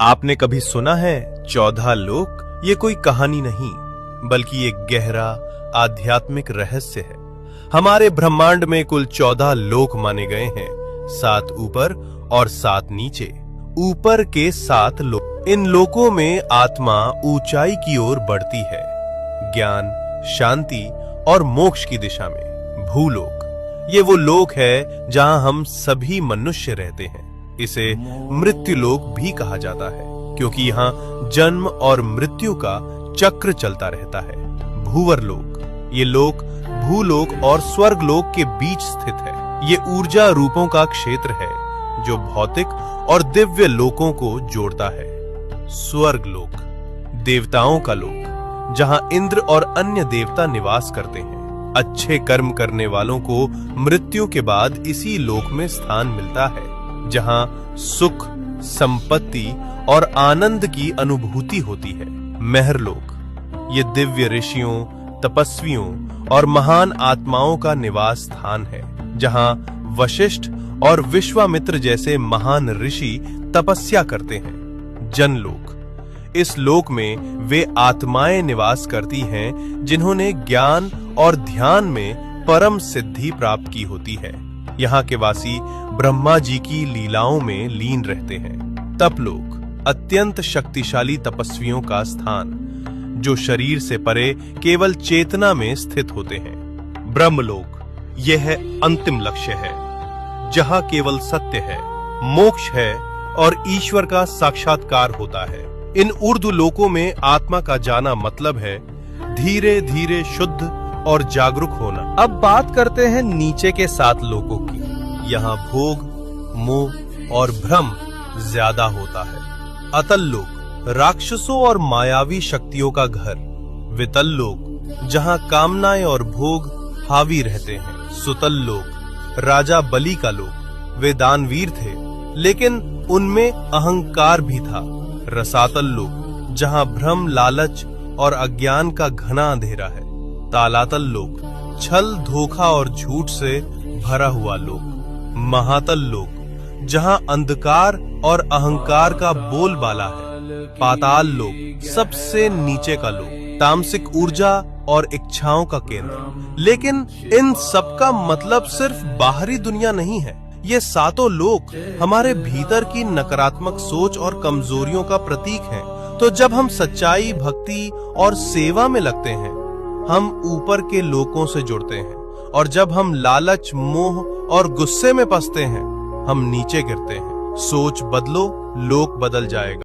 आपने कभी सुना है 14 लोक? ये कोई कहानी नहीं बल्कि एक गहरा आध्यात्मिक रहस्य है। हमारे ब्रह्मांड में कुल 14 लोक माने गए हैं, 7 ऊपर और 7 नीचे। ऊपर के 7 लोक, इन लोकों में आत्मा ऊंचाई की ओर बढ़ती है, ज्ञान, शांति और मोक्ष की दिशा में। भूलोक, ये वो लोक है जहां हम सभी मनुष्य रहते हैं। इसे मृत्युलोक भी कहा जाता है क्योंकि यहाँ जन्म और मृत्यु का चक्र चलता रहता है। भूवरलोक, ये लोक भूलोक और स्वर्गलोक के बीच स्थित है। ये ऊर्जा रूपों का क्षेत्र है जो भौतिक और दिव्य लोकों को जोड़ता है। स्वर्गलोक, देवताओं का लोक, जहां इंद्र और अन्य देवता निवास करते हैं। अच्छे कर्म करने वालों को मृत्यु के बाद इसी लोक में स्थान मिलता है, जहां सुख, संपत्ति और आनंद की अनुभूति होती है। महरलोक, ये दिव्य ऋषियों, तपस्वियों और महान आत्माओं का निवास स्थान है, जहां वशिष्ठ और विश्वामित्र जैसे महान ऋषि तपस्या करते हैं। जनलोक, इस लोक में वे आत्माएं निवास करती हैं जिन्होंने ज्ञान और ध्यान में परम सिद्धि प्राप्त की होती है। यहाँ के वासी ब्रह्मा जी की लीलाओं में लीन रहते हैं। तपलोक, अत्यंत शक्तिशाली तपस्वियों का स्थान, जो शरीर से परे केवल चेतना में स्थित होते हैं। ब्रह्मलोक, यह अंतिम लक्ष्य है, जहां केवल सत्य है, मोक्ष है और ईश्वर का साक्षात्कार होता है। इन ऊर्ध्व लोकों में आत्मा का जाना मतलब है धीरे धीरे शुद्ध और जागरूक होना। अब बात करते हैं नीचे के 7 लोकों की। यहाँ भोग, मोह और भ्रम ज्यादा होता है। अतल लोक, राक्षसों और मायावी शक्तियों का घर। वितल लोक, जहाँ कामनाएं और भोग हावी रहते हैं। सुतल लोक, राजा बलि का लोक। वे दानवीर थे, लेकिन उनमें अहंकार भी था। रसातल लोक, जहाँ भ्रम, लालच और अज्ञान का घना अंधेरा है। तालातल लोक, छल, धोखा और झूठ से भरा हुआ लोक। महातल लोक, जहाँ अंधकार और अहंकार का बोलबाला है। पाताल लोक, सबसे नीचे का लोक, तामसिक ऊर्जा और इच्छाओं का केंद्र। लेकिन इन सब का मतलब सिर्फ बाहरी दुनिया नहीं है। ये 7 लोक हमारे भीतर की नकारात्मक सोच और कमजोरियों का प्रतीक हैं। तो जब हम सच्चाई, भक्ति और सेवा में लगते हैं, हम ऊपर के लोकों से जुड़ते हैं, और जब हम लालच, मोह और गुस्से में फंसते हैं, हम नीचे गिरते हैं। सोच बदलो, लोक बदल जाएगा।